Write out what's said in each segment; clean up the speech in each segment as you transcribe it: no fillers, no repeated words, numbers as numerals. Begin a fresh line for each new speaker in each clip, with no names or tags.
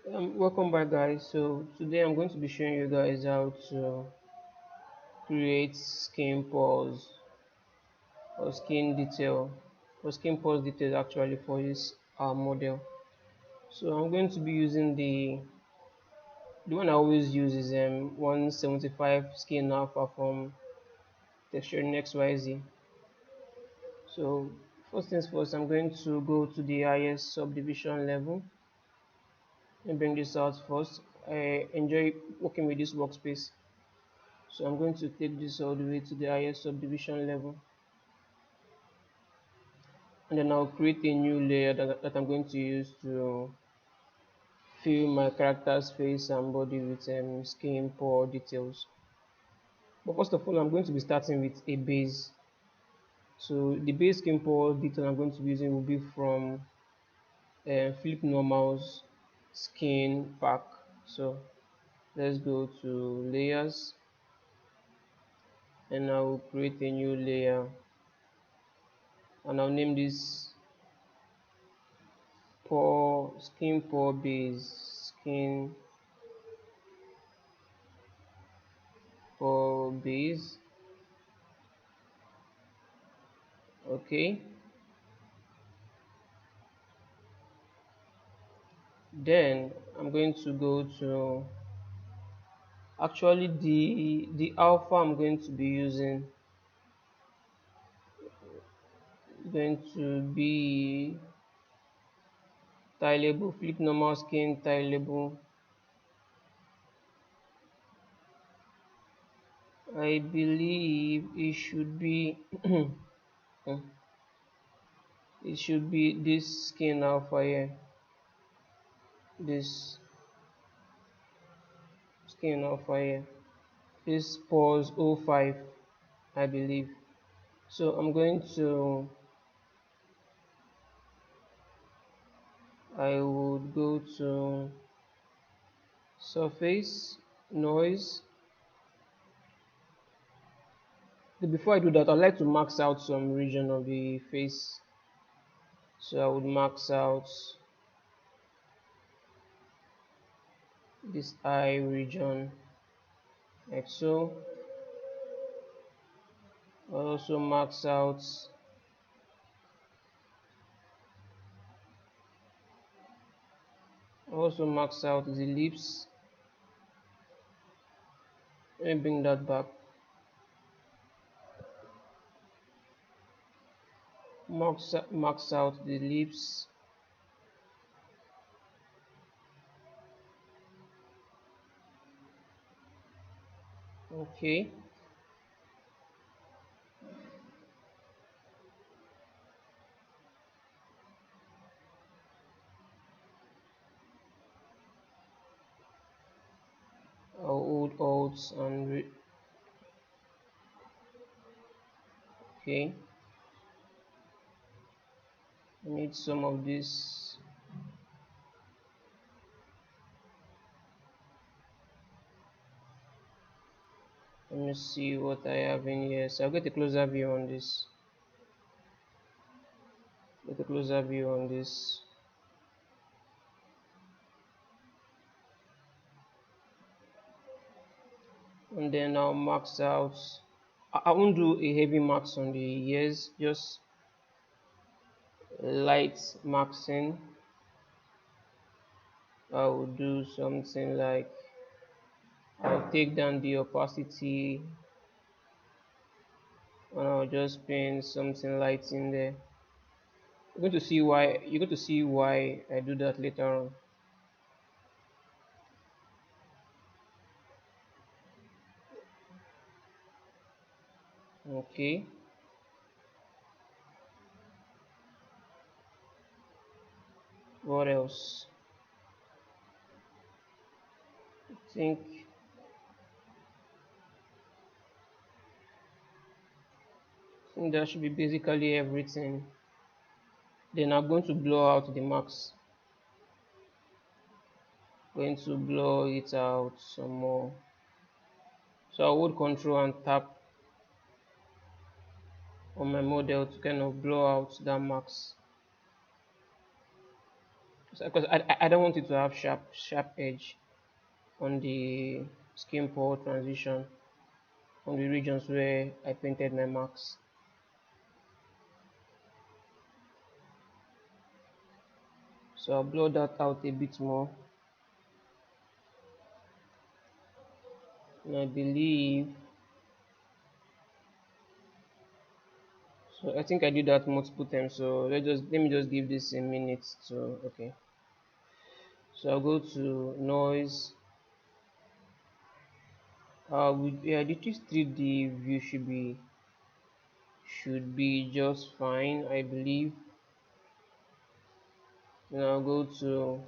Welcome back, guys. So today I'm going to be showing you guys how to create skin pores or skin detail or skin pores detail actually for this model. So I'm going to be using the one I always use is 175 skin alpha from texturing XYZ. So first things first, I'm going to go to the highest subdivision level and bring this out first. I enjoy working with this workspace. So I'm going to take this all the way to the highest subdivision level, and then I'll create a new layer that I'm going to use to fill my character's face and body with skin pore details. But first of all, I'm going to be starting with a base. So the base skin pore detail I'm going to be using will be from Flip Normal's skin pack. So let's go to layers, and I will create a new layer, and I'll name this pore skin pore base skin pore base. Okay, then I'm going to go to actually the alpha I'm going to be using is going to be tileable flip normal skin tileable. I believe it should be it should be this skin alpha here, this skin alpha here, this pause 05, I believe. So I'm going to I would go to surface noise. Before I do that, I'd like to max out some region of the face. So I would max out this eye region like so. I'll also max out the lips. Let me bring that back. Max out the lips. Okay. I'll hold Alt and okay. I need some of this. Let me see what I have in here. So I'll get a closer view on this. Get a closer view on this. And then I'll max out. I won't do a heavy max on the ears, just light maxing. I will do something like I'll take down the opacity and I'll just paint something light in there. You're going to see why I do that later on. Okay. What else? I think that should be basically everything. Then I'm going to blow out the max. Going to blow it out some more. So I hold control and tap on my model to kind of blow out that max. because I don't want it to have sharp edge on the skin pore transition on the regions where I painted my marks. So I'll blur that out a bit more. And I believe, so I think I did that multiple times. So let me just give this a minute to, okay. So I'll go to noise. Yeah, the 3D view should be just fine, I believe. Then I'll go to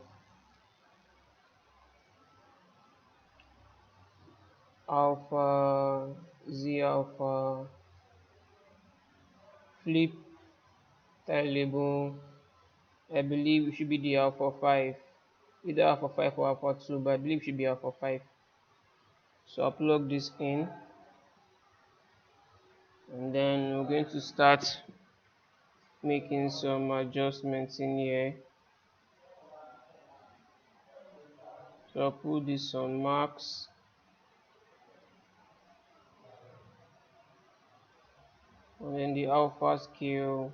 alpha, z alpha, flip tile label. I believe it should be the alpha 5, either alpha 5 or alpha 2, but I believe it should be alpha 5. So I'll plug this in, and then we're going to start making some adjustments in here. So I'll put this on max, and then the alpha scale,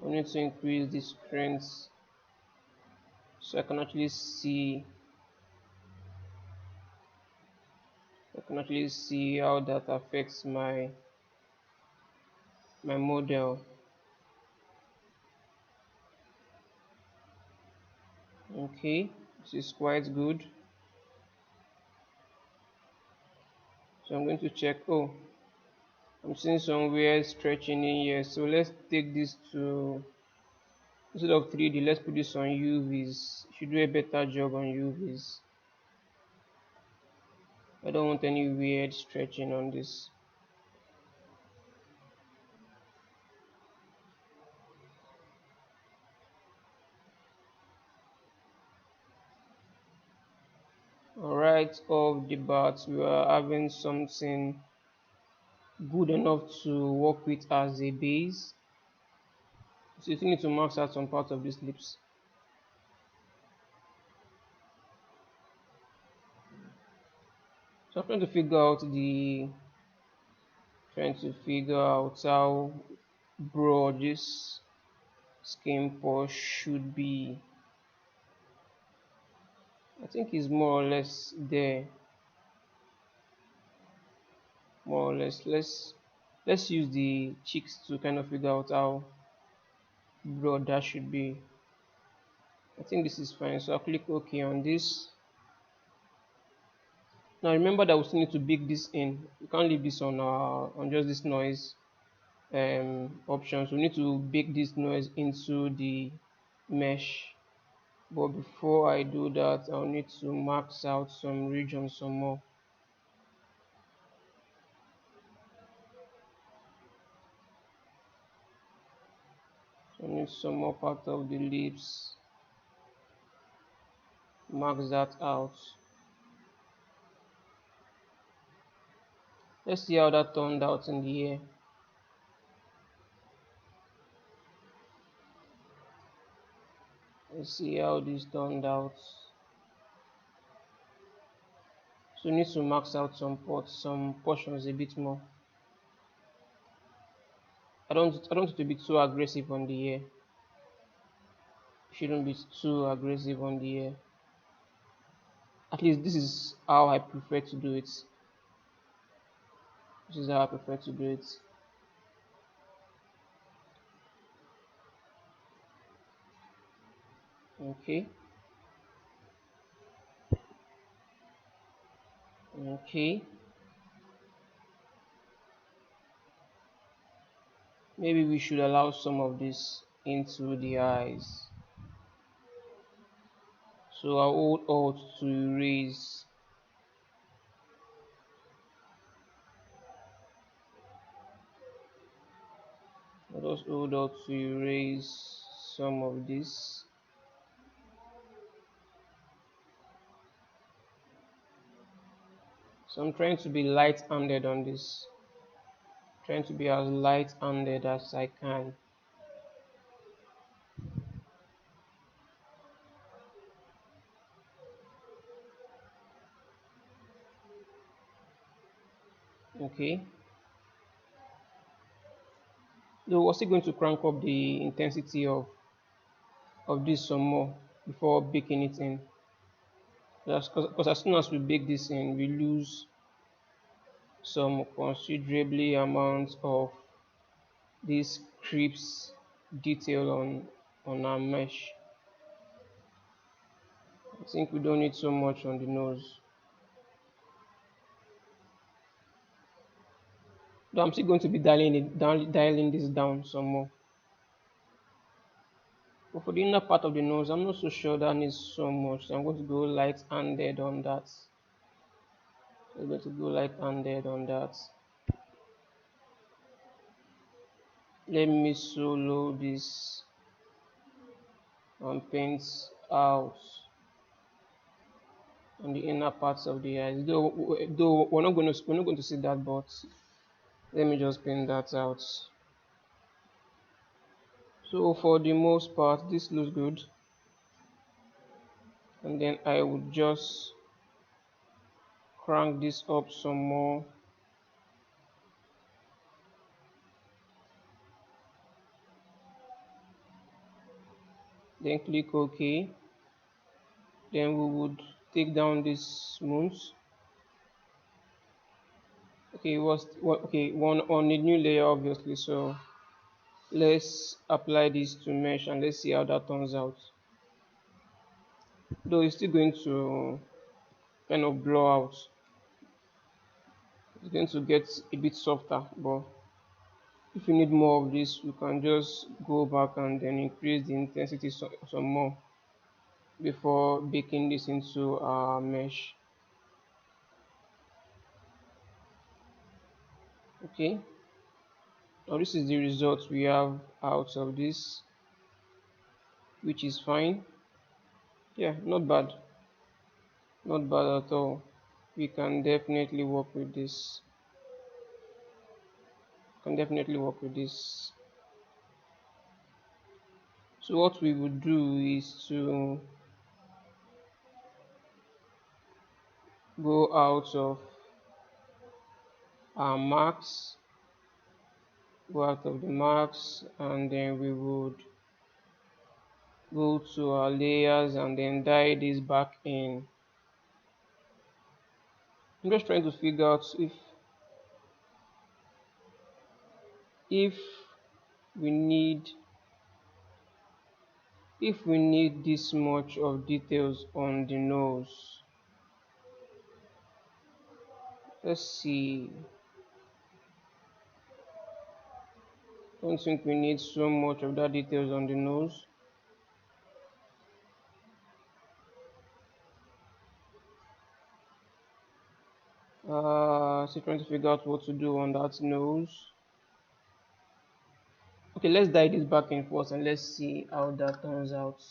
I need to increase the strength so I can actually see how that affects my model. Okay, this is quite good. So I'm going to check. Oh, I'm seeing some weird stretching in here. So let's take this to, instead of 3D, let's put this on UVs. It should do a better job on UVs. I don't want any weird stretching on this. Alright, off the bat, we are having something good enough to work with as a base. So you need to max out some part of these lips. So I'm trying to figure out how broad this skin pore should be. I think it's more or less there. More or less. Let's use the cheeks to kind of figure out how broad that should be. I think this is fine. So I'll click OK on this. Now remember that we still need to bake this in. We can't leave this on just this noise options. We need to bake this noise into the mesh. But before I do that, I'll need to max out some regions some more. So I need some more part of the lips. Max that out. Let's see how that turned out in the air. Let's see how this turned out. So we need to max out some portions a bit more. I don't want it to be too aggressive on the air. It shouldn't be too aggressive on the air. At least this is how I prefer to do it. This is how I prefer to do it. Okay. Okay. Maybe we should allow some of this into the eyes. So I'll hold Alt to erase. I'll just hold Alt to erase some of this. So I'm trying to be light-handed on this. Trying to be as light-handed as I can. Okay, so we're still going to crank up the intensity of this some more before baking it in. Because as soon as we bake this in, we lose some considerably amount of this crisp detail on our mesh. I think we don't need so much on the nose. Though I'm still going to be dialing this down some more. But for the inner part of the nose, I'm not so sure that needs so much. So I'm going to go light-handed on that. I'm going to go light-handed on that. Let me solo this and paint out on the inner parts of the eyes. Though we're not going to see that, but let me just paint that out. So for the most part, this looks good, and then I would just crank this up some more. Then click OK. Then we would take down this smooth. Okay, one on the new layer obviously. So let's apply this to mesh and let's see how that turns out. Though it's still going to kind of blow out. It's going to get a bit softer, but if you need more of this, you can just go back and then increase the intensity some more before baking this into our mesh. Okay, now this is the result we have out of this, which is fine. Yeah, not bad, not bad at all. We can definitely work with this. Can definitely work with this. So what we would do is to go out of our marks, go out of the marks, and then we would go to our layers and then dye this back in. I'm just trying to figure out if we need this much of details on the nose. Let's see. Don't think we need so much of that details on the nose. Still trying to figure out what to do on that nose. Okay, let's dye this back in first and let's see how that turns out.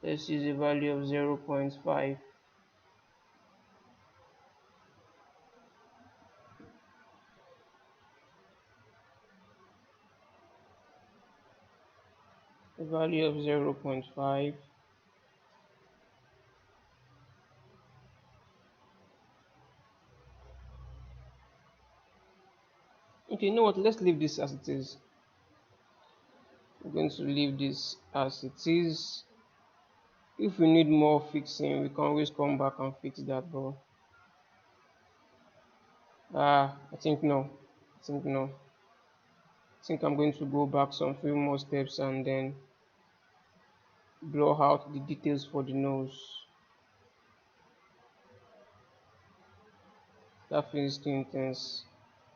Let's use a value of 0.5. A value of 0.5. Okay, you know what? Let's leave this as it is. I'm going to leave this as it is. If we need more fixing, we can always come back and fix that, but I think no. I think no. I think I'm going to go back some few more steps and then blow out the details for the nose. That feels too intense.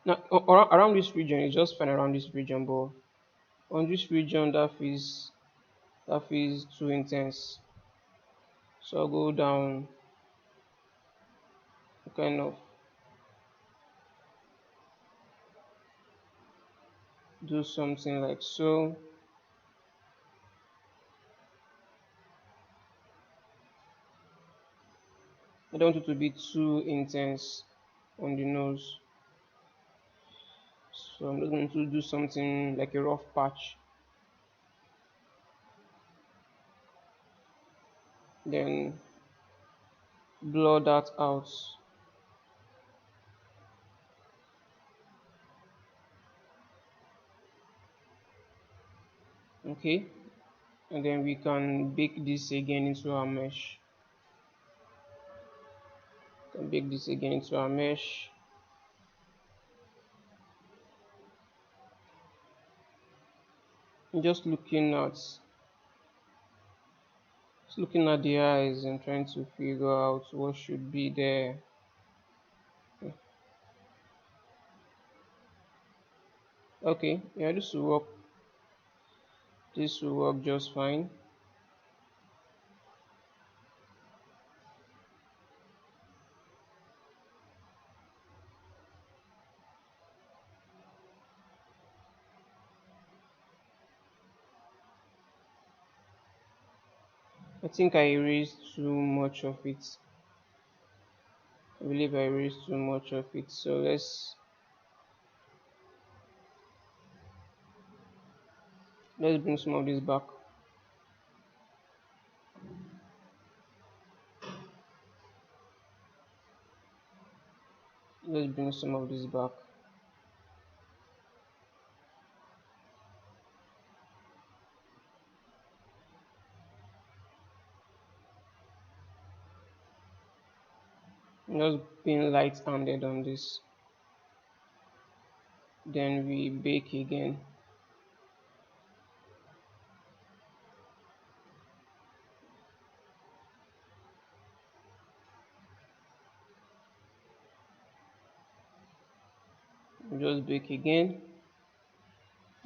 Now around this region, it's just fine around this region, but on this region that feels too intense. So I'll go down, kind of do something like so. I don't want it to be too intense on the nose. So I'm just going to do something like a rough patch. Then blur that out. Okay, and then we can bake this again into our mesh. Can bake this again into our mesh. I'm just looking at the eyes and trying to figure out what should be there. Okay, yeah, this will work. This will work just fine. I think I erased too much of it. I believe I erased too much of it. So let's bring some of this back. Let's bring some of this back. Just being light-handed on this. Then we bake again. Just bake again.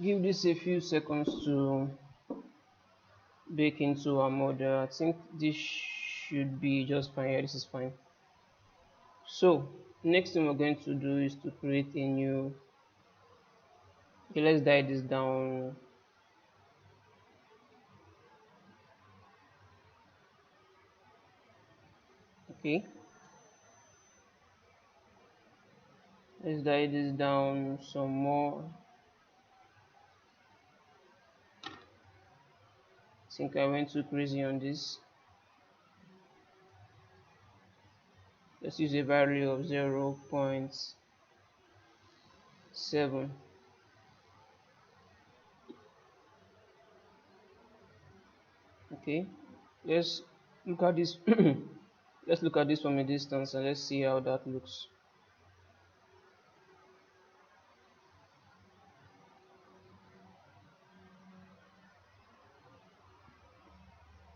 Give this a few seconds to bake into our model. I think this should be just fine. Yeah, this is fine. So next thing we're going to do is to create a new. Okay, let's dial this down. Okay, let's dial this down some more. I think I went too crazy on this. Let's use a value of 0.7. Okay, let's look at this. Let's look at this from a distance and let's see how that looks.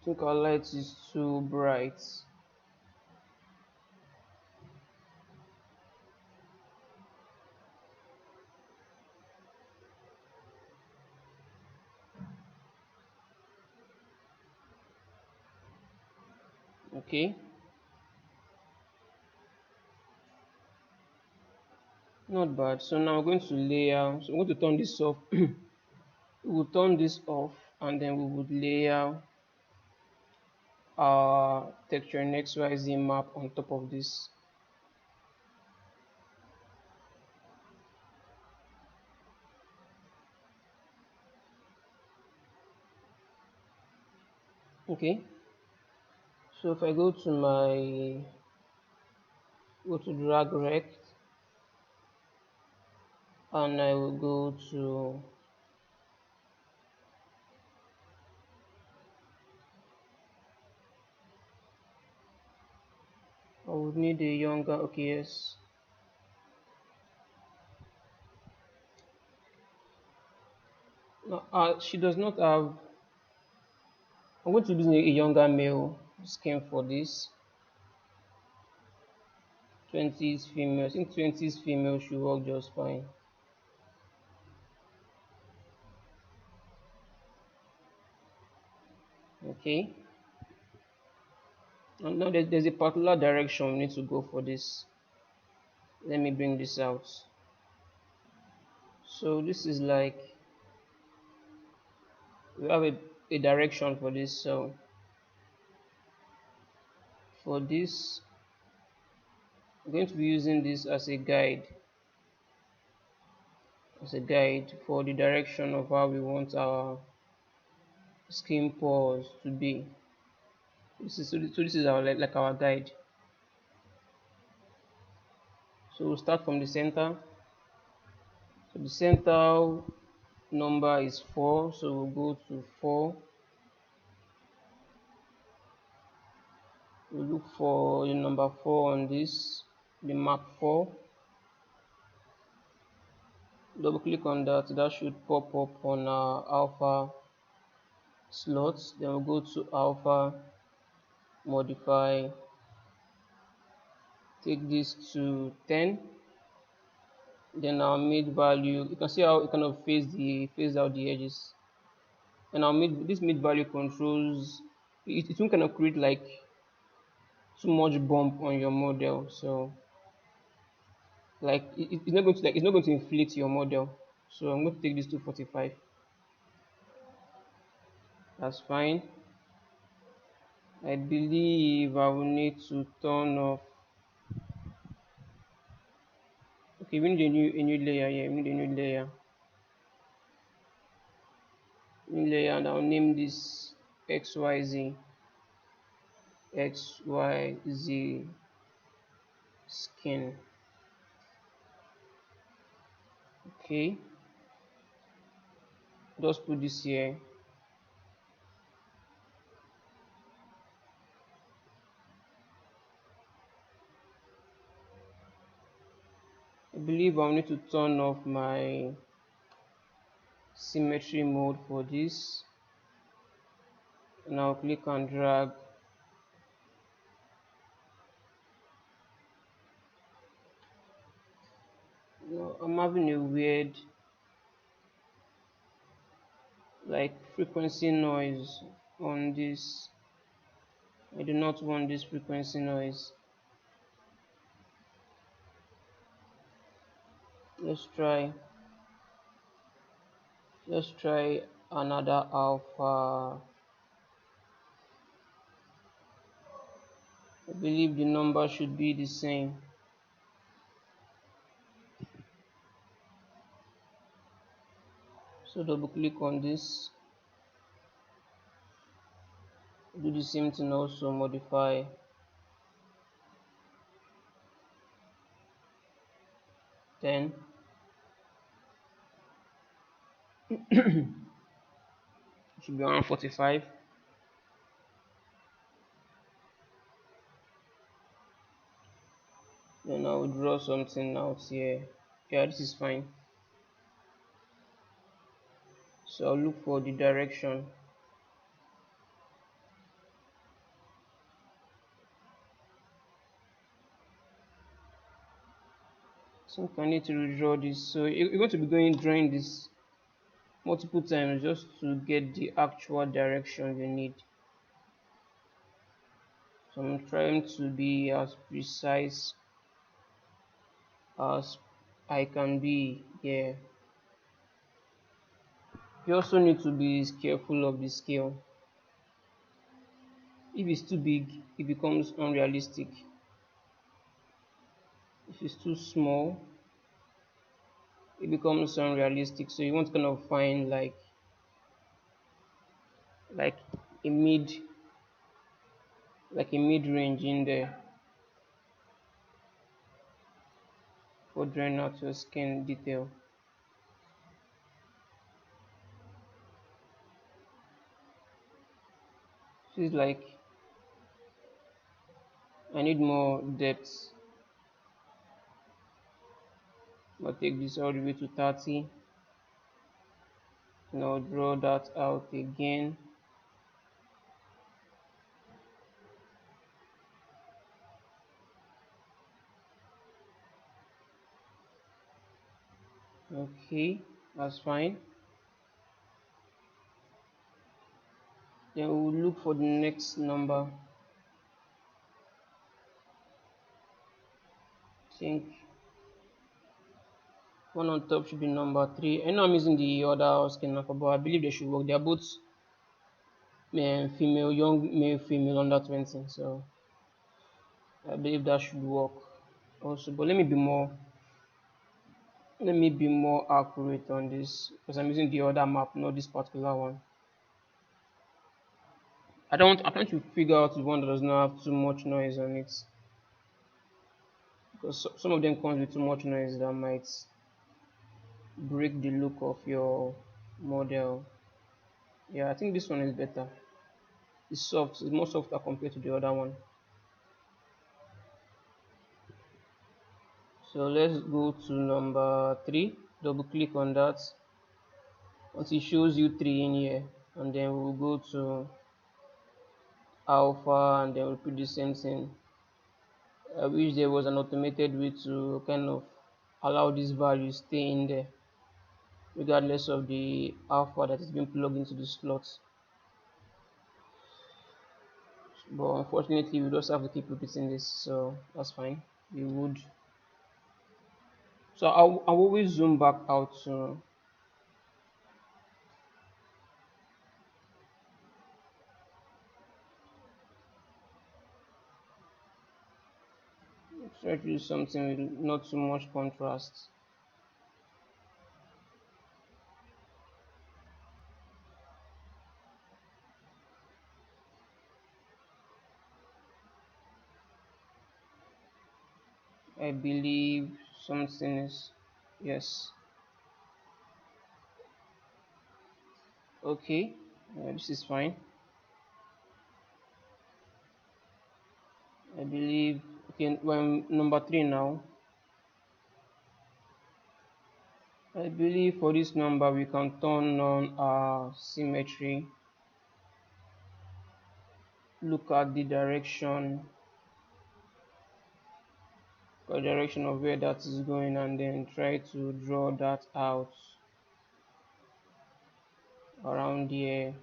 I think our light is too bright. Okay, not bad. So now we're going to layer. So we're going to turn this off. We will turn this off and then we would layer our texture in XYZ map on top of this. Okay, so if I go to drag rect and I will go to I would need a younger. Okay, yes. No, she does not have. I'm going to use a younger male skin for this. 20s female. I think 20s female should work just fine. Okay. And now there's a particular direction we need to go for this. Let me bring this out. So this is like we have a direction for this. So for this, I'm going to be using this as a guide for the direction of how we want our skin pores to be. So this is our like our guide. So we'll start from the center. So the center number is 4, so we'll go to 4. We'll look for the number 4 on this, the mark 4. Double click on that, that should pop up on our alpha slots. Then we'll go to alpha, modify, take this to 10. Then our mid value, you can see how it kind of phase out the edges. And our this mid value controls it won't kind of create like too much bump on your model. So like it's not going to inflate your model. So I'm going to take this to 45. That's fine. I believe I will need to turn off. Okay, we need a new layer here. We need a new layer, and I'll name this XYZ skin. Okay, just put this here. I believe I'll need to turn off my symmetry mode for this, and I'll click and drag. I'm having a weird like frequency noise on this. I do not want this frequency noise. Let's try another alpha. I believe the number should be the same. So double click on this, do the same thing, also modify, 10. Should be around 45. Then I'll draw something out here. Yeah, this is fine. So I'll look for the direction. So I need to redraw this. So you're going to be drawing this multiple times just to get the actual direction you need. So I'm trying to be as precise as I can be here. You also need to be careful of the scale. If it's too big, it becomes unrealistic. If it's too small, it becomes unrealistic. So you want to kind of find like a mid range in there for drawing out your skin detail. This is like I need more depth. I'll take this all the way to 30. Now draw that out again. Okay, that's fine. Then we'll look for the next number. I think one on top should be number 3. I know I'm using the other skin alpha, but I believe they should work. They are both female, young male, female under 20. So I believe that should work also. But let me be more accurate on this because I'm using the other map, not this particular one. I'm trying to figure out the one that does not have too much noise on it. because some of them comes with too much noise that might break the look of your model. Yeah, I think this one is better. It's soft, it's more softer compared to the other one. So let's go to number 3. Double click on that until it shows you 3 in here, and then we'll go to alpha and then repeat the same thing. I wish there was an automated way to kind of allow this value stay in there regardless of the alpha that is being plugged into the slots. But unfortunately we just have to keep repeating this, so that's fine. We would. So I'll always zoom back out to try to do something with not too much contrast. I believe something is, yes. Okay, this is fine. I believe, okay, when number 3 now. I believe for this number we can turn on our symmetry, look at the direction of where that is going, and then try to draw that out around here.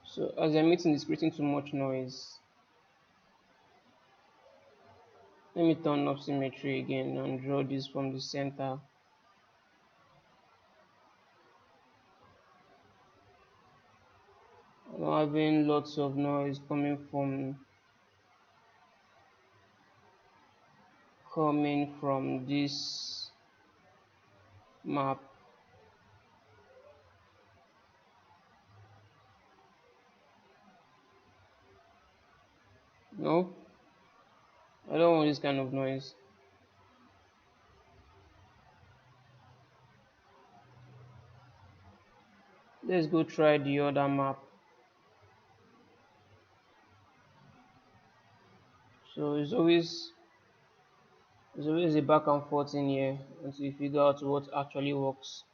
So as I'm meeting is creating too much noise. Let me turn off symmetry again and draw this from the center. I'm having lots of noise coming from this map. No, I don't want this kind of noise. Let's go try the other map. So there's always a back and forth in here until you figure out what actually works.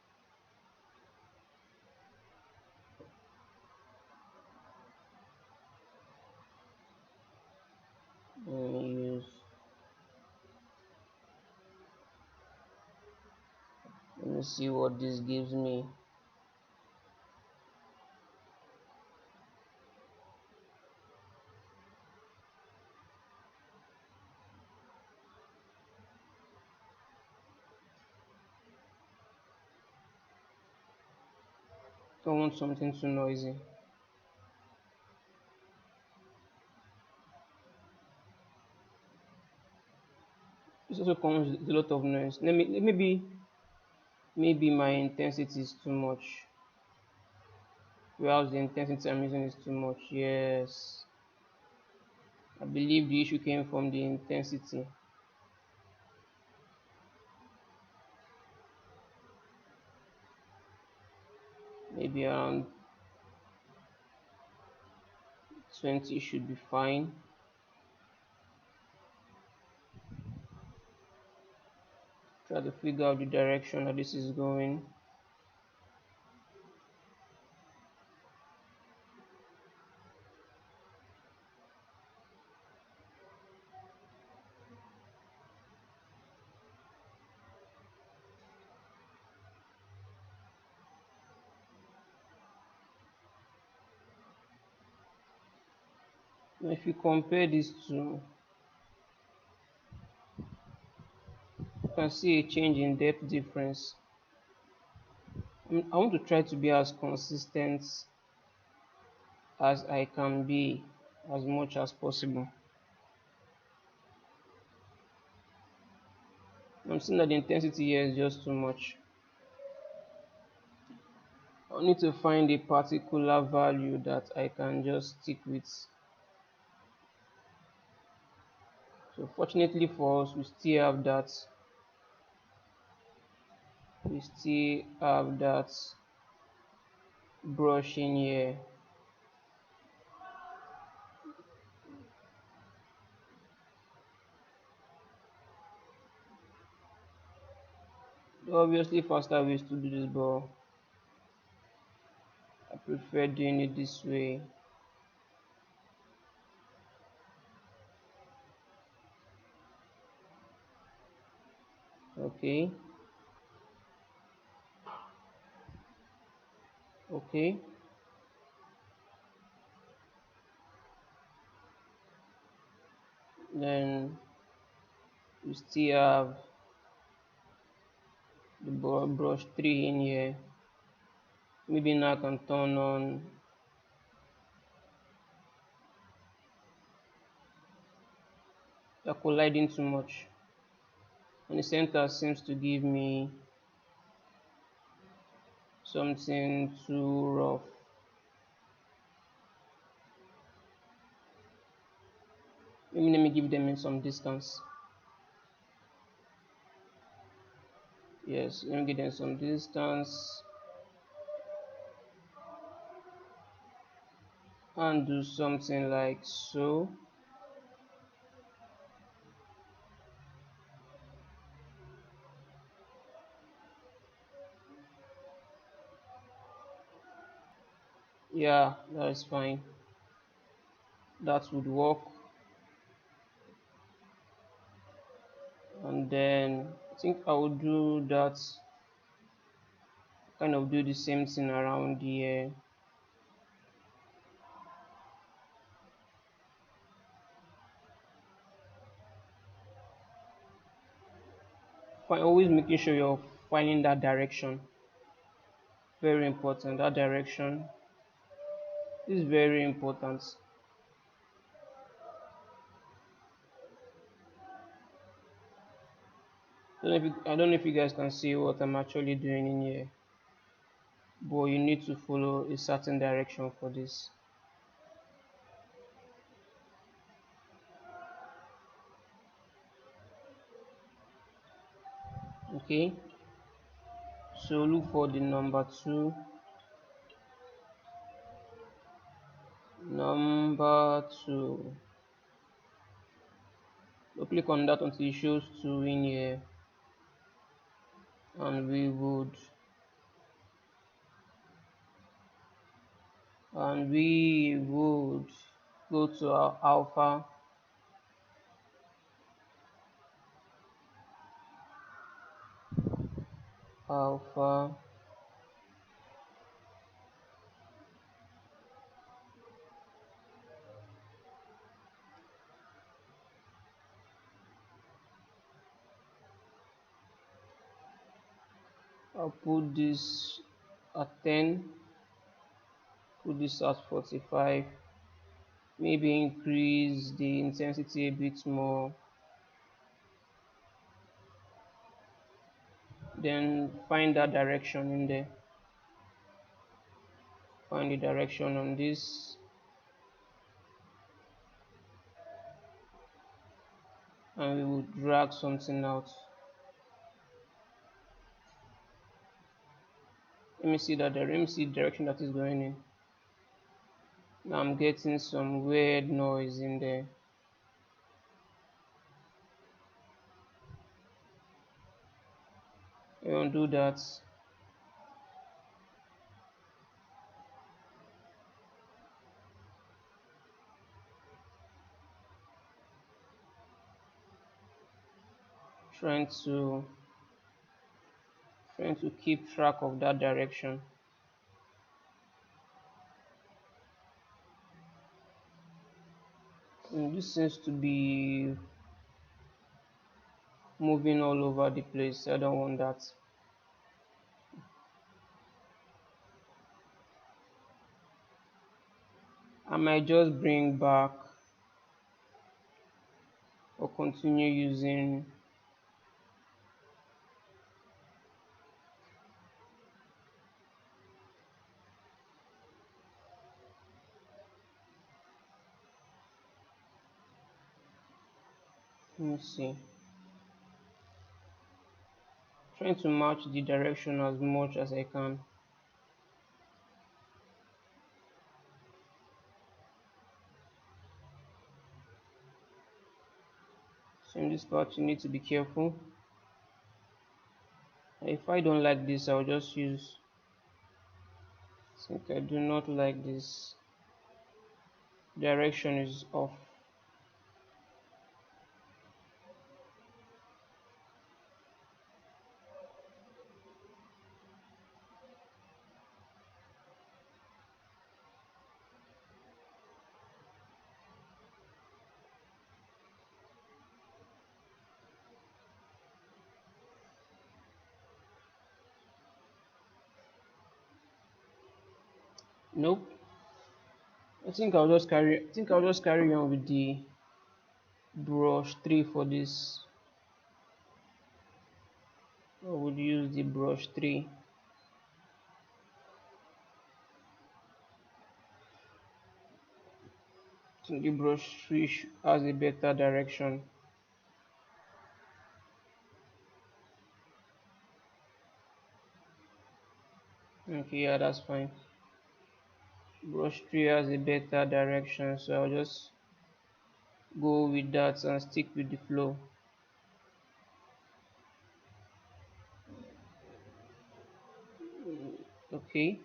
Use, let me see what this gives me. Don't want something too noisy. This also comes with a lot of noise. Maybe my intensity is too much. Perhaps the intensity I'm using is too much. Yes, I believe the issue came from the intensity. Maybe around 20 should be fine. Try to figure out the direction that this is going. Now if you compare these two, you can see a change in depth difference. I want to try to be as consistent as I can be, as much as possible. I'm seeing that the intensity here is just too much. I need to find a particular value that I can just stick with. So fortunately for us, we still have that brush in here. There are obviously faster ways to do this, but I prefer doing it this way. Okay, okay. Then we still have the brush 3 in here. Maybe now I can turn on the colliding too much. And the center seems to give me something too rough. Maybe let me give them some distance. Yes, let me give them some distance and do something like so. Yeah, that is fine. That would work. And then I think I will do that, kind of do the same thing around here. Always making sure you're finding that direction. Very important. That direction is very important. I don't know if you guys can see what I'm actually doing in here, but you need to follow a certain direction for this. Okay, so look for the number 2. Number 2. So click on that until it shows 2 in here, and we would go to our alpha. Alpha. I'll put this at 10. Put this at 45. Maybe increase the intensity a bit more. Then find that direction in there. Find the direction on this. And we will drag something out. Let me see that there. Let me see the direction that is going in. Now I'm getting some weird noise in there. I won't do that. Trying to keep track of that direction. And this seems to be moving all over the place. I don't want that. I might just bring back or continue using Let me see. Trying to match the direction as much as I can. So in this part you need to be careful. If I don't like this, I'll just use, I think I do not like this. Direction is off. Nope. I think I'll just carry on with the brush 3 for this. I would use the brush 3. I think the brush 3 has a better direction. Okay, yeah, that's fine. Brush 3 has a better direction, so I'll just go with that and stick with the flow. Okay,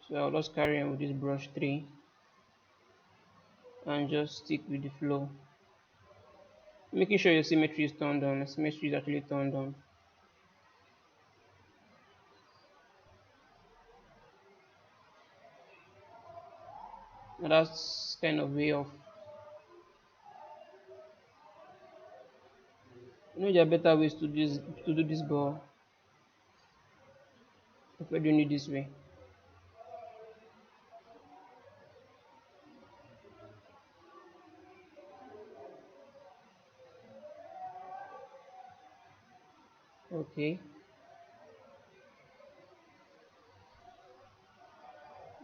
so I'll just carry on with this brush 3 and just stick with the flow. Making sure your symmetry is turned on. The symmetry is actually turned on. And that's kind of way off. There are better ways to do this, but if we're doing it this way. Okay,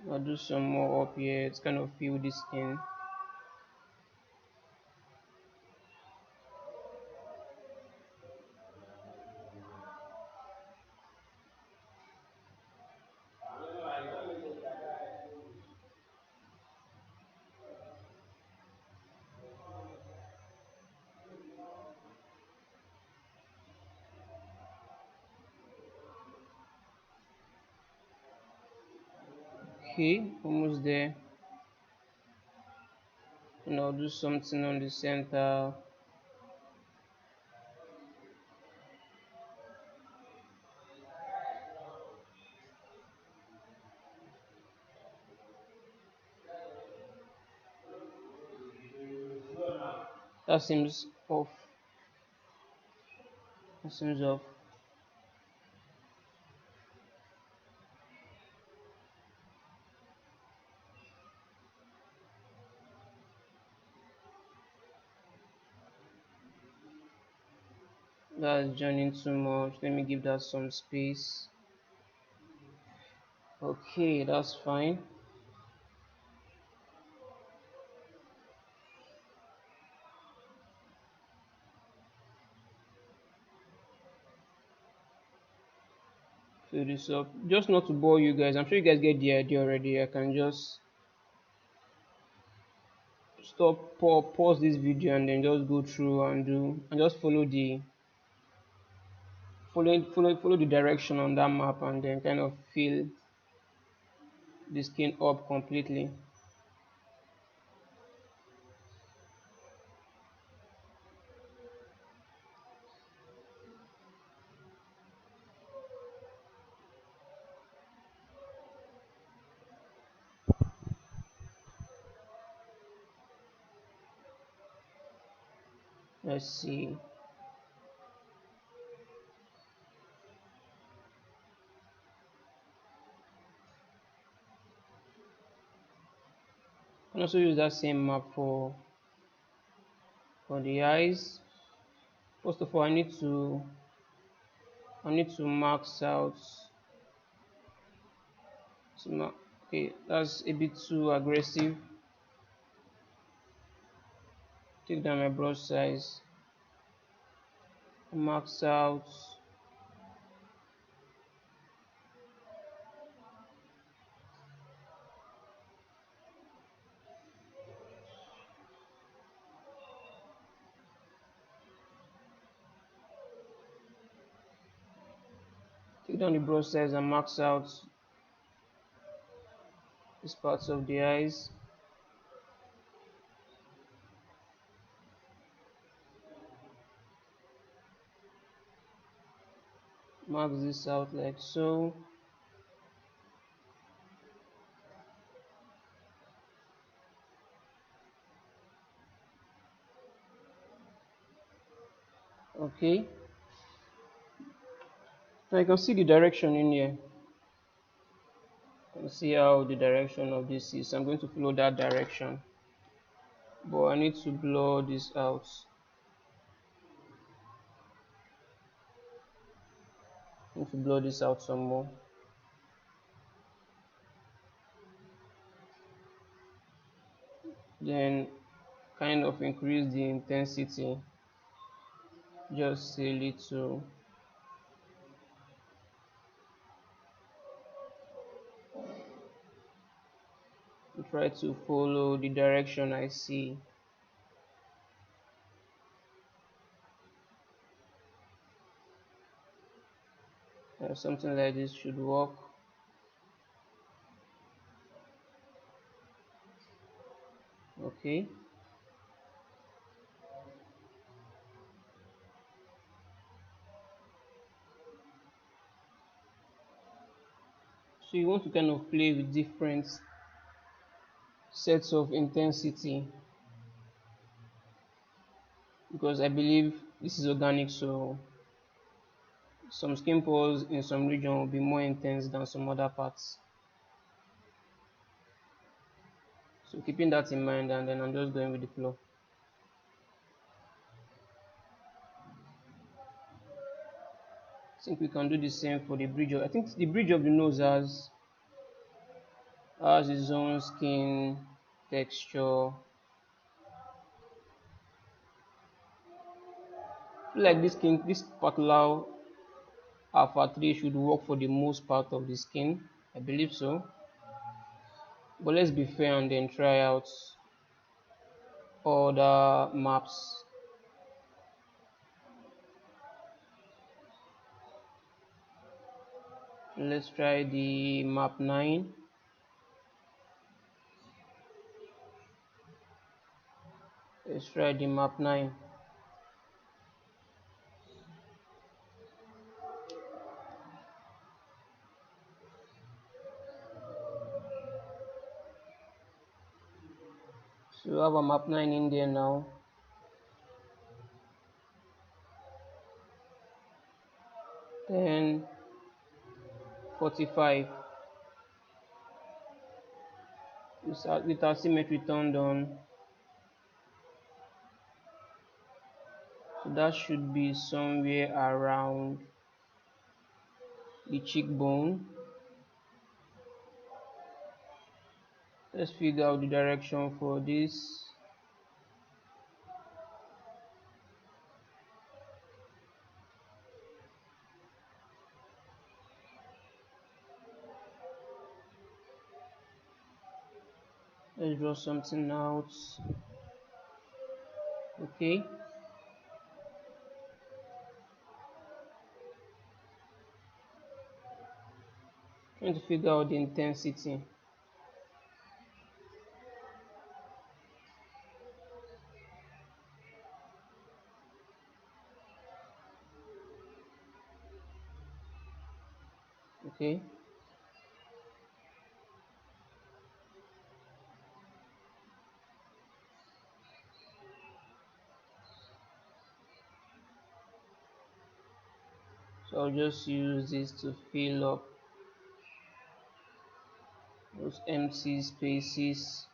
I'll do some more up here. It's kind of fill this in. Okay, almost there. And I'll do something on the center. That seems off. That seems off. That's joining too much. Let me give that some space. Okay, that's fine. Fill this up. Just not to bore you guys. I'm sure you guys get the idea already. I can just pause this video and then just go through and just follow the direction on that map and then kind of fill the skin up completely. Let's see. can also use that same map for the eyes. First of all, I need to max out. Okay, that's a bit too aggressive. Take down my brush size, max out. Take down the brush size and max out these parts of the eyes. Max this out like so. Okay, now you can see the direction in here. You can see how the direction of this is. I'm going to follow that direction, but I need to blur this out. I need to blur this out some more. Then kind of increase the intensity just a little. Try to follow the direction I see. Something like this should work. Okay, so you want to kind of play with different sets of intensity, because I believe this is organic, so some skin pores in some region will be more intense than some other parts. So keeping that in mind, and then I'm just going with the flow. I think we can do the same for the bridge of, I think the bridge of the nose has its own skin texture. I feel like this particular alpha 3 should work for the most part of the skin. I believe so. But let's be fair and then try out other maps. Let's try the map 9. Let's try the map 9. So we have a map 9 in there now. Then 45 with our symmetry turned on. So that should be somewhere around the cheekbone. Let's figure out the direction for this. Let's draw something out. Okay. Trying to figure out the intensity. Okay. So I'll just use this to fill up those empty spaces.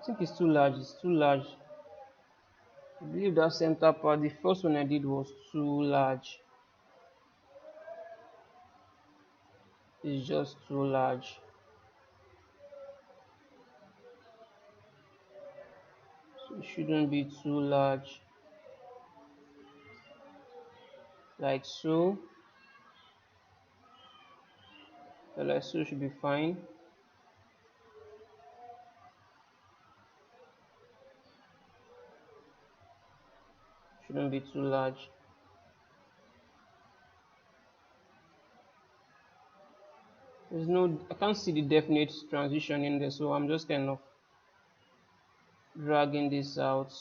think it's too large. It's too large. I believe that center part, the first one I did was too large. It's just too large. So it shouldn't be too large. Like so. Like so should be fine. Shouldn't be too large. There's no, I can't see the definite transition in there, so I'm just kind of dragging this out.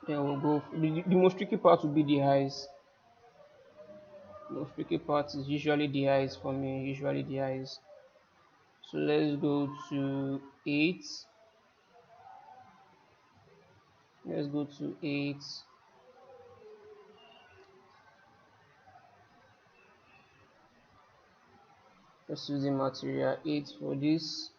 Then we'll go. The most tricky part will be the eyes. The most tricky part is usually the eyes for me. Usually the eyes. So let's go to 8. Let's go to 8. Let's use the material 8 for this.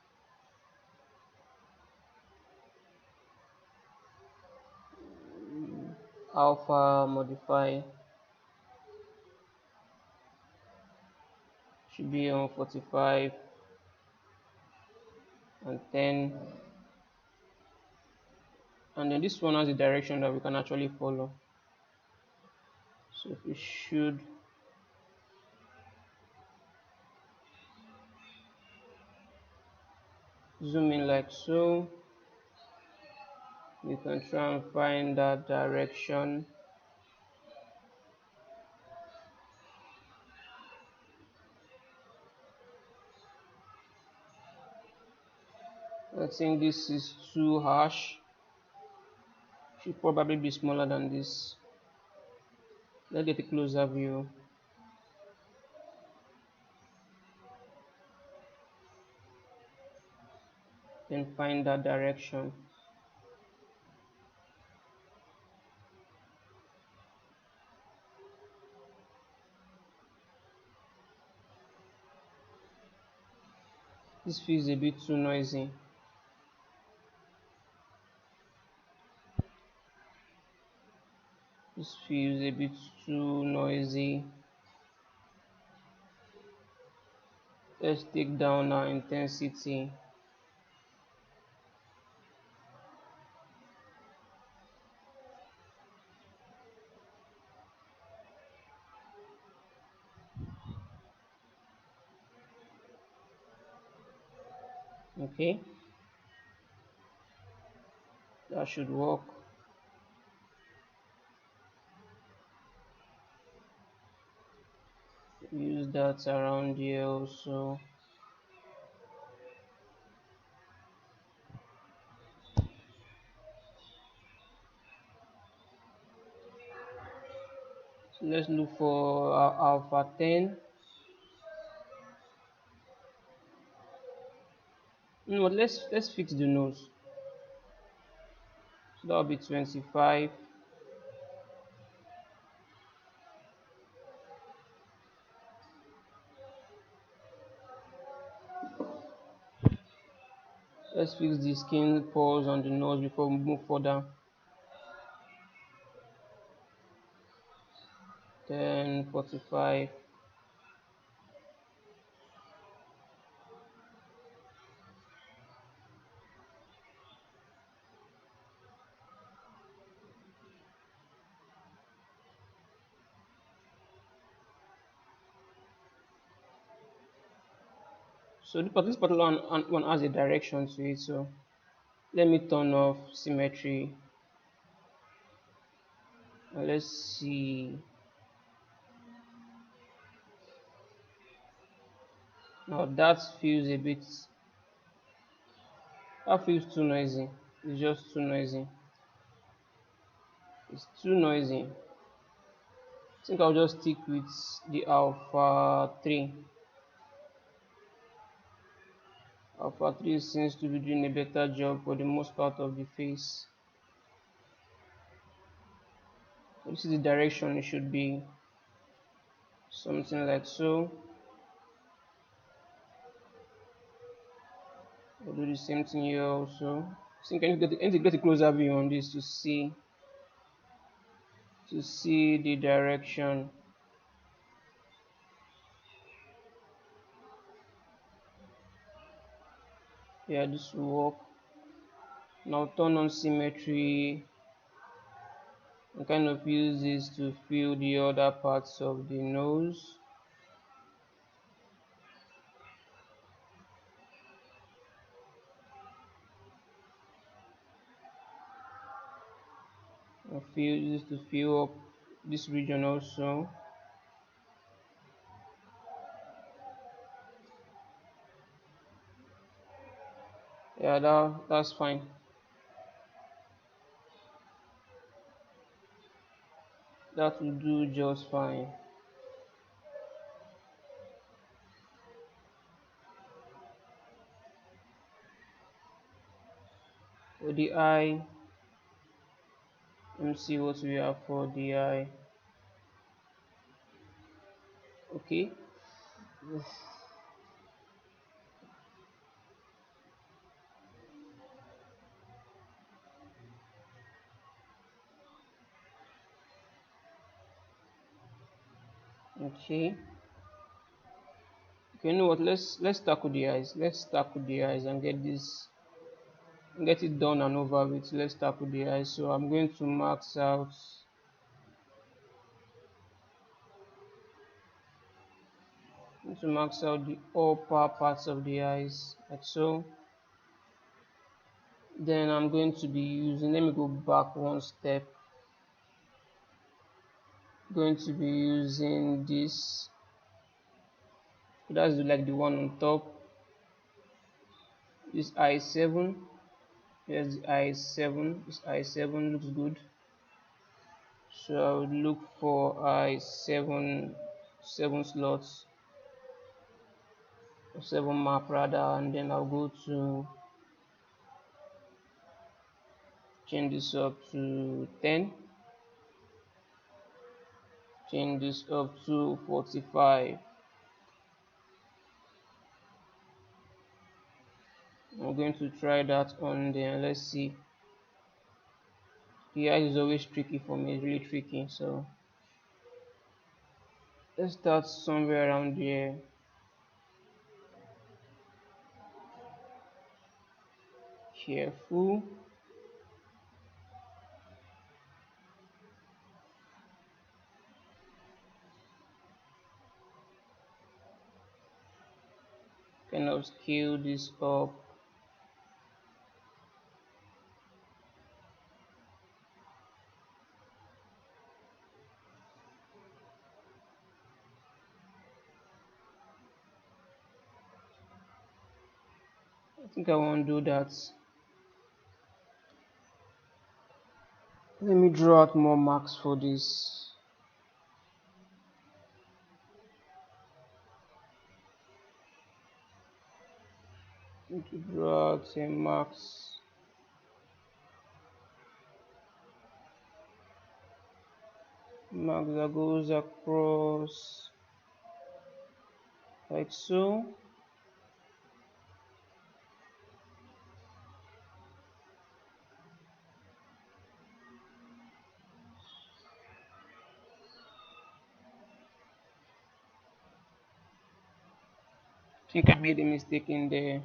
Alpha modify should be on 45 and 10. And then this one has a direction that we can actually follow. So we should zoom in like so. We can try and find that direction. I think this is too harsh. Should probably be smaller than this. Let's get a closer view. Then find that direction. This feels a bit too noisy. This feels a bit too noisy. Let's take down our intensity. Okay, that should work. Use that around here also. So let's look for alpha 10. No, let's fix the nose. So that'll be 25. Let's fix the skin pores on the nose before we move further. Then 45. So this particular one has a direction to it. So let me turn off symmetry. And let's see. Now that feels a bit. That feels too noisy. It's just too noisy. It's too noisy. I think I'll just stick with the alpha 3. Alpha 3 seems to be doing a better job for the most part of the face. This is the direction it should be. Something like so. I'll do the same thing here also. I think I need to get a closer view on this to see the direction. Yeah, this will work. Now turn on symmetry and kind of use this to fill the other parts of the nose. And use this to fill up this region also. Yeah, that's fine. That will do just fine. For the eye, let me see what we have for the eye. Okay. Okay. Okay, you know what? Let's tackle the eyes. Let's tackle the eyes and get it done and over with. Let's tackle the eyes. So I'm going to max out the upper parts of the eyes like so. Then I'm going to be using, let me go back one step, going to be using this. That's like the one on top, this I7. Here's the I7. This I7 looks good, so I would look for I7 slots, 7 map rather, and then I'll go to change this up to 10, change this up to 45. I'm going to try that on there. Let's see. The eye is always tricky for me, it's really tricky. So let's start somewhere around here. Careful. Kind of scale this up. I think I won't do that. Let me draw out more marks for this. Need to draw out some marks. Marks that goes across like so. I think I made a mistake in there.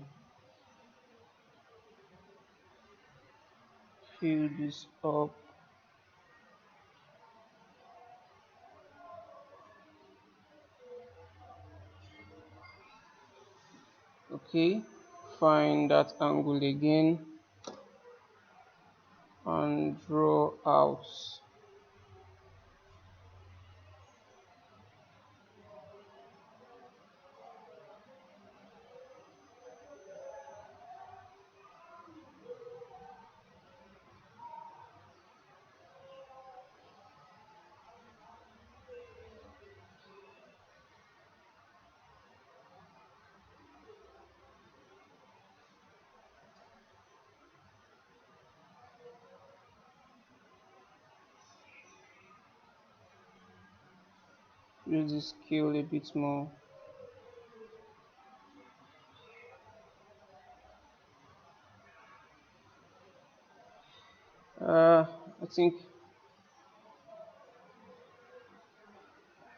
Fill this up. Okay, find that angle again and draw out. Use the scale a bit more. I think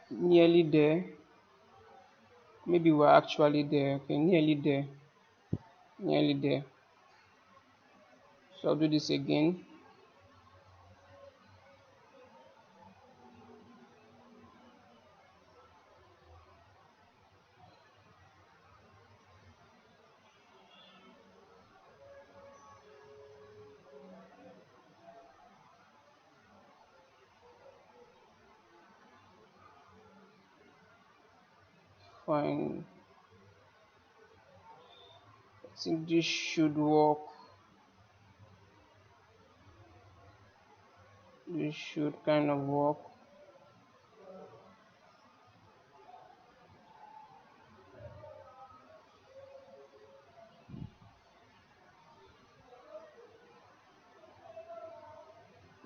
nearly there. Maybe we're actually there. Okay, nearly there. Nearly there. So I'll do this again. Fine. I think this should work. This should kind of work.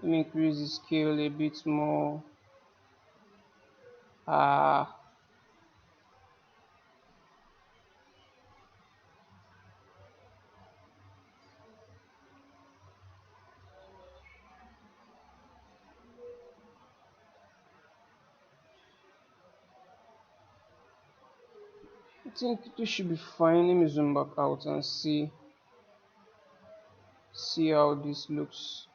Let me increase the scale a bit more. Ah, I think this should be fine. Let me zoom back out and see how this looks.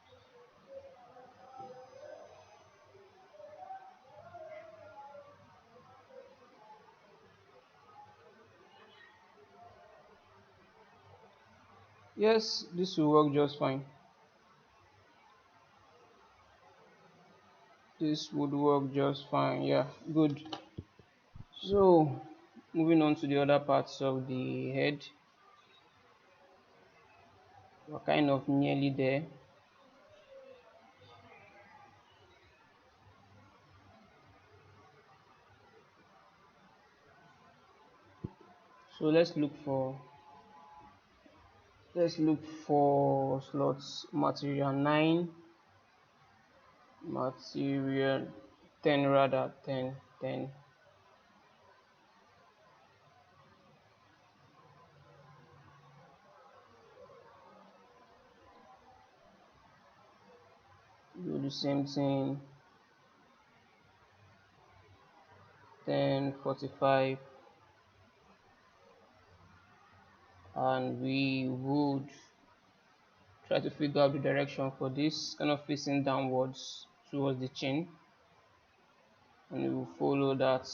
Yes, this will work just fine. This would work just fine. Yeah, good. So, moving on to the other parts of the head. We're kind of nearly there. So let's look for slots material 9, material 10 rather 10. Do the same thing 10:45, and we would try to figure out the direction for this, kind of facing downwards towards the chin, and we will follow that.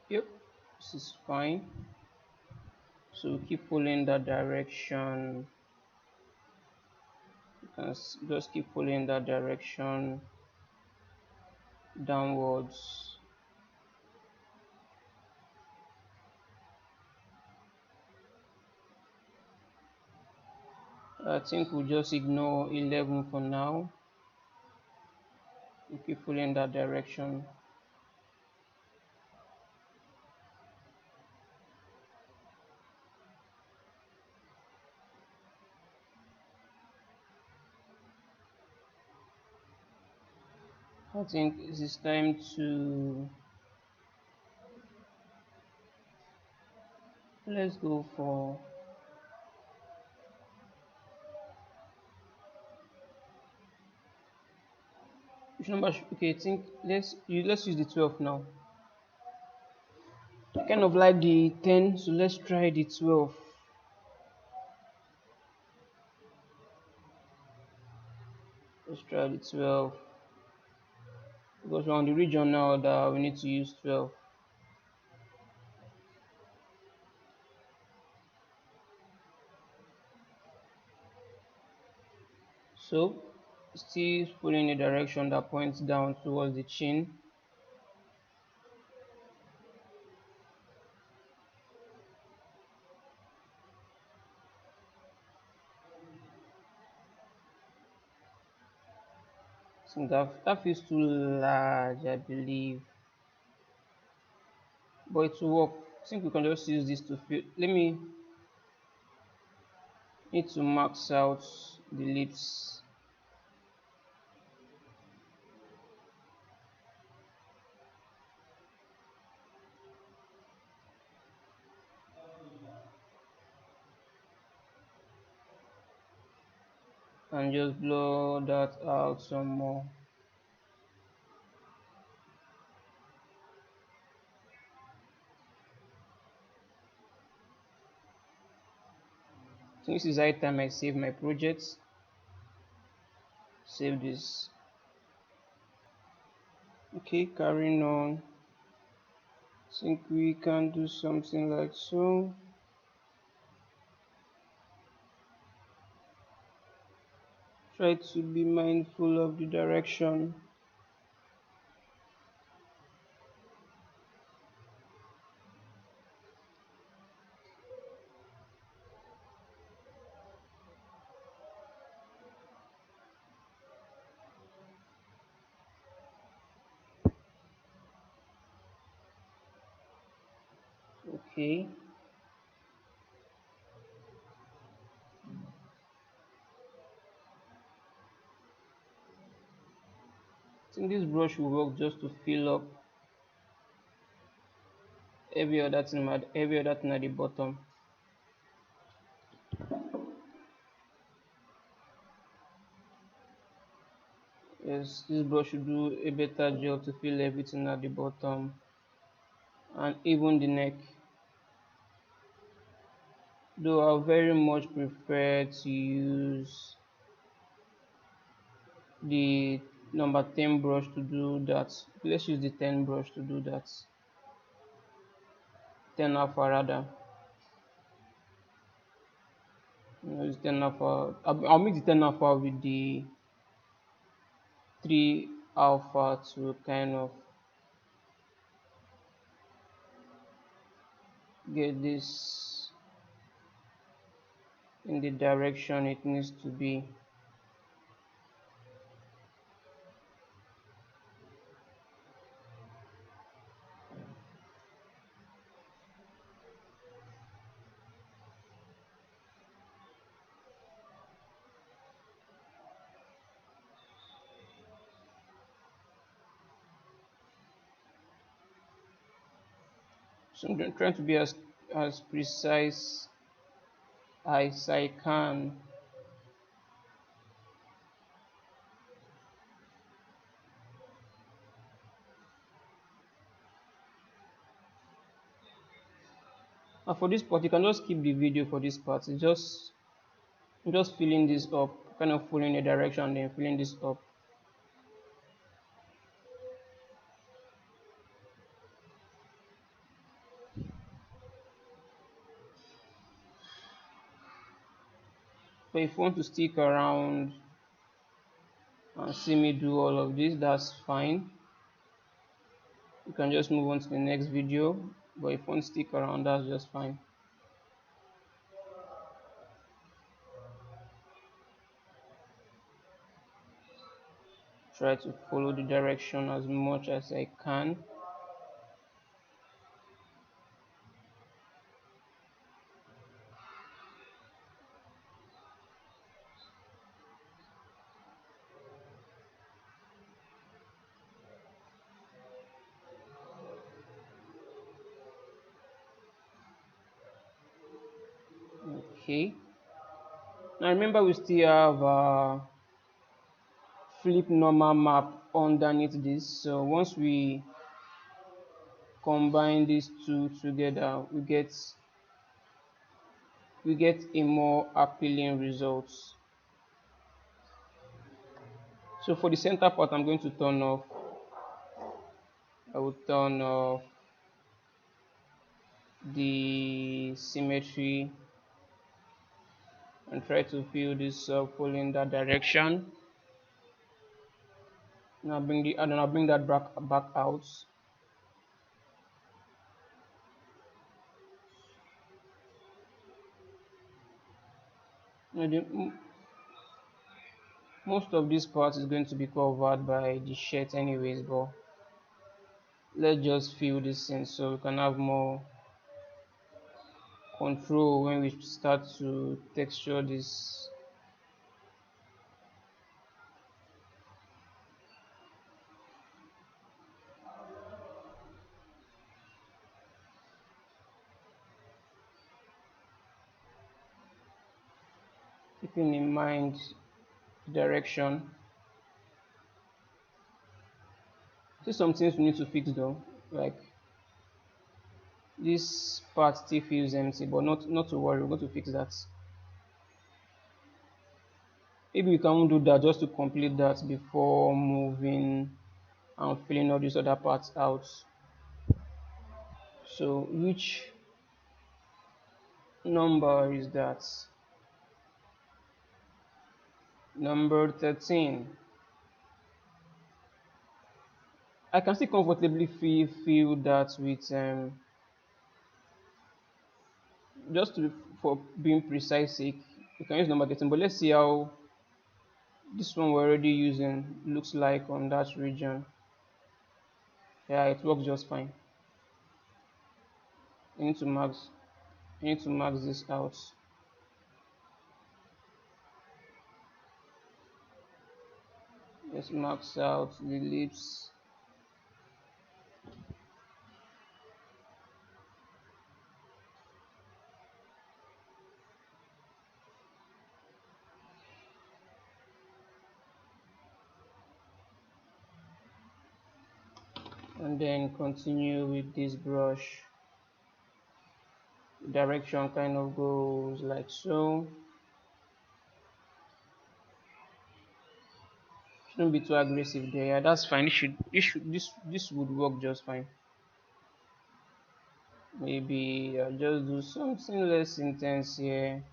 Yep, this is fine. So we keep following that direction. You can just keep following that direction downwards. I think we'll just ignore 11 for now. We keep following that direction. I think it is time to, let's go for, which number okay, I think let's use the 12 now. I kind of like the 10, so let's try the 12. Let's try the 12 because we're on the region now that we need to use 12. So still following the direction that points down towards the chin. So that feels too large, I believe, but it will work. I think we can just use this to fill. Let me need to max out the lips. and just blur that out some more. So this is high time I save my projects. Save this. Okay, carrying on. Think we can do something like so. Try to be mindful of the direction. Okay. I think this brush will work just to fill up every other thing at the bottom. Yes, this brush should do a better job to fill everything at the bottom and even the neck. Though I very much prefer to use the number 10 brush to do that. Let's use the 10 brush to do that. 10 alpha rather. Use 10 alpha. I'll mix the 10 alpha with the 3 alpha to kind of get this in the direction it needs to be. So I'm trying to be as precise as I can. And for this part, you can just keep the video for this part. It's just filling this up, kind of following a direction, then filling this up. But if you want to stick around and see me do all of this, that's fine. You can just move on to the next video. But if you want to stick around, that's just fine. Try to follow the direction as much as I can. Okay. Now remember we still have flip normal map underneath this. So once we combine these two together, we get a more appealing results. So for the center part, I'm going to turn off. I will turn off the symmetry and try to fill this up in that direction. Now I'll bring that back out. Now most of this part is going to be covered by the shirt anyways, but let's just fill this in so we can have more control when we start to texture this. Keeping in mind direction. See some things we need to fix though, like this part still feels empty, but not to worry, we're going to fix that. Maybe we can do that just to complete that before moving and filling all these other parts out. So which number is that? Number 13. I can still comfortably feel that with just for being precise sake, you can use number 13, but let's see how this one we're already using looks like on that region. Yeah, it works just fine. You need to max this out. Let's max out the lips. And then continue with this brush. The direction kind of goes like so. Shouldn't be too aggressive there. Yeah, that's fine. This would work just fine. Maybe I'll just do something less intense here.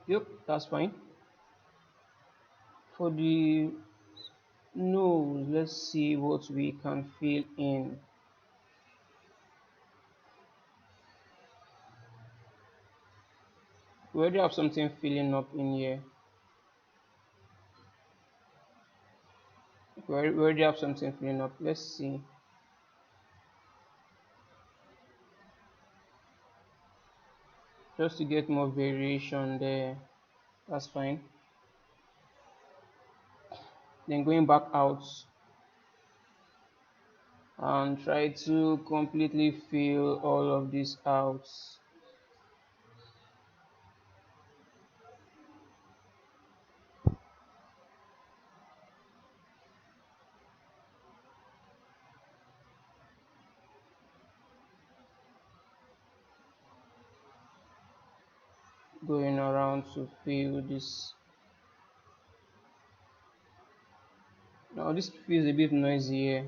Yep, that's fine. For the nose, let's see what we can fill in. We already have something filling up in here. We already have something filling up. Let's see. Just to get more variation there. That's fine. Then going back out and try to completely fill all of this out. Going around to fill this. Now this feels a bit noisy here.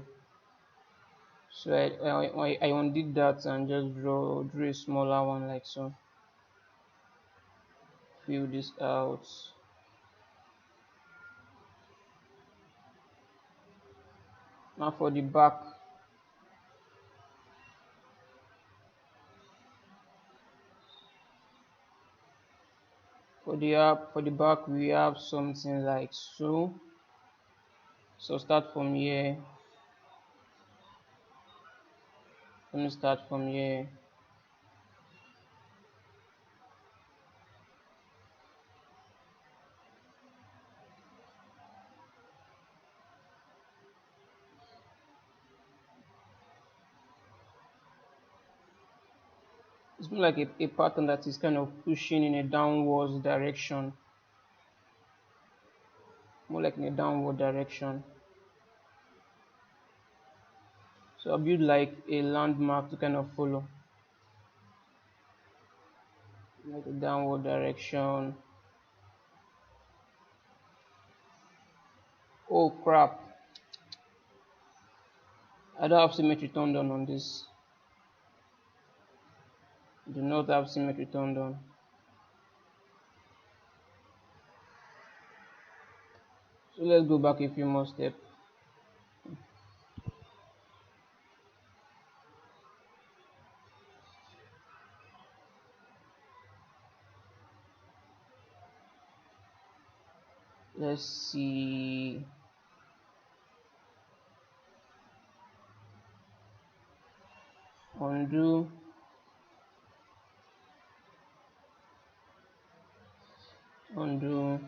So I undid that and just drew a smaller one like so. Fill this out. Now for the back. For the back we have something like so. So start from here. Let me start from here. It's more like a pattern that is kind of pushing in a downwards direction. More like in a downward direction. So I build like a landmark to kind of follow. Like a downward direction. Oh crap. I don't have symmetry turned on this. Do not have symmetry turned on. So let's go back a few more steps. Let's see. Undo. Undo.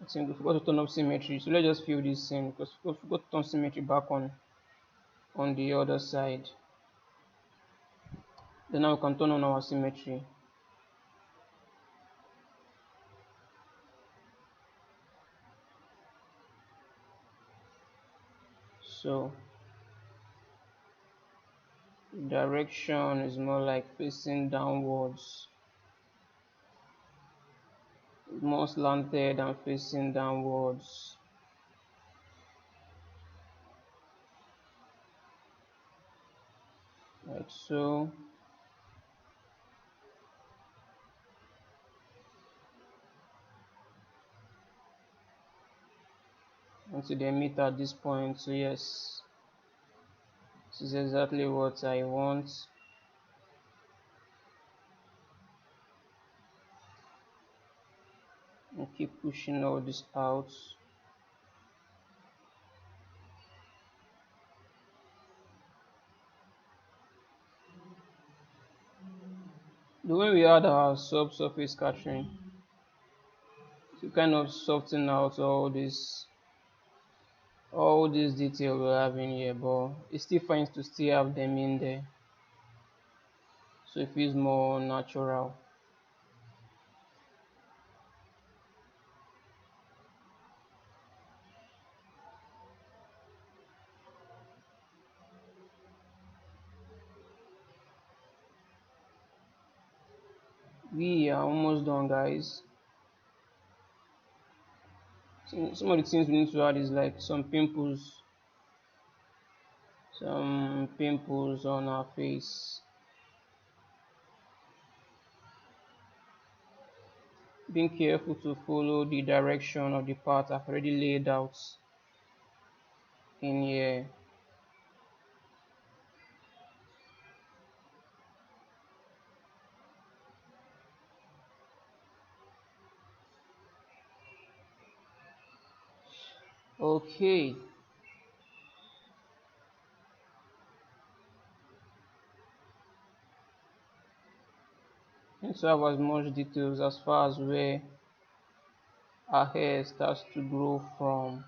I think we forgot to turn off symmetry, so let's just fill this in because we forgot to turn symmetry back on the other side. Then now we can turn on our symmetry. So direction is more like facing downwards, more slanted and facing downwards. Like so. Until they meet at this point. So yes, this is exactly what I want. And keep pushing all this out. The way we add our subsurface scattering to kind of soften out all this detail we have in here, but it's still fine to still have them in there, so it feels more natural. We are almost done, guys. Some of the things we need to add is like some pimples on our face. Being careful to follow the direction of the path I've already laid out in here. Okay. Need to have as much details as far as where our hair starts to grow from.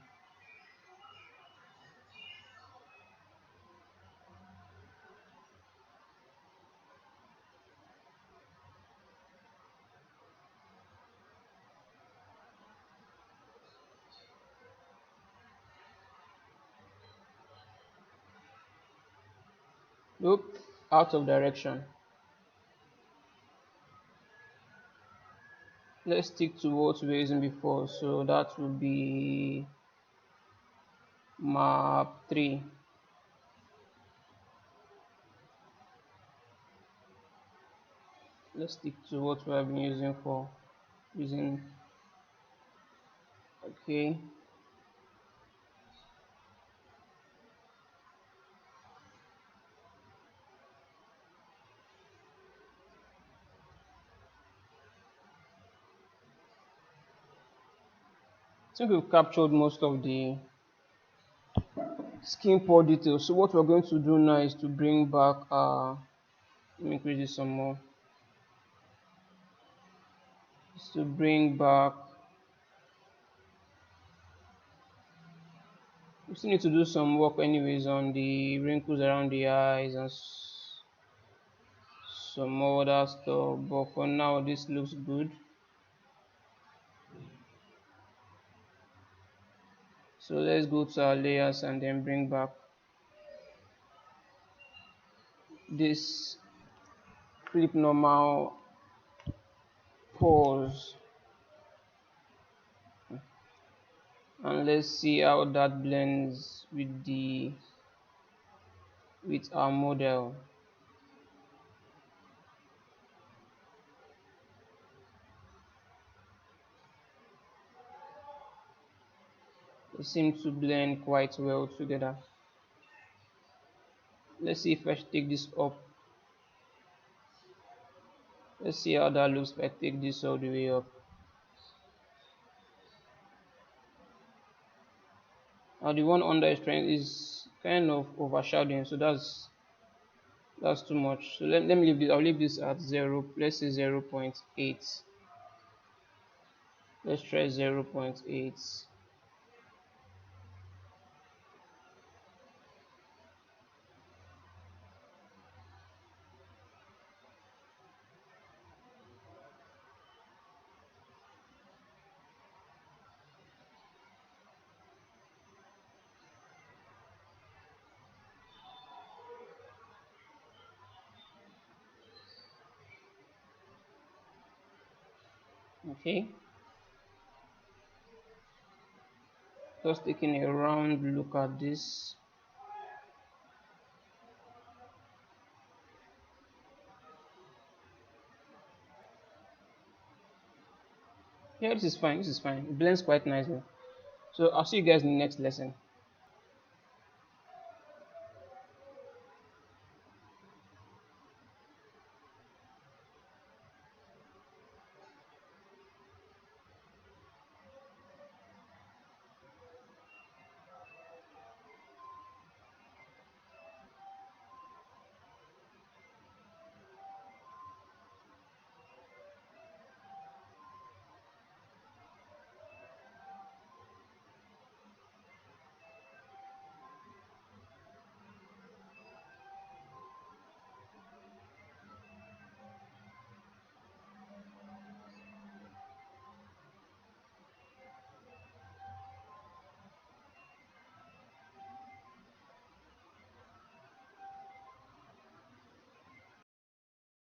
Nope, out of direction. Let's stick to what we were using before. So that will be map 3. Let's stick to what we have been using. Okay. I think we've captured most of the skin pore details. So what we're going to do now is to bring back let me increase this some more. Is to bring back, we still need to do some work anyways on the wrinkles around the eyes and some other stuff, but for now this looks good. So let's go to our layers and then bring back this flip normal pose, and let's see how that blends with our model. It seems to blend quite well together. Let's see if I take this up. Let's see how that looks if I take this all the way up. Now the one under is kind of overshadowing, so that's too much. So let me leave this. I'll leave this at 0. Let's say 0.8. Let's try 0.8. Okay, just taking a round look at this. Yeah, this is fine. This is fine. It blends quite nicely. So I'll see you guys in the next lesson.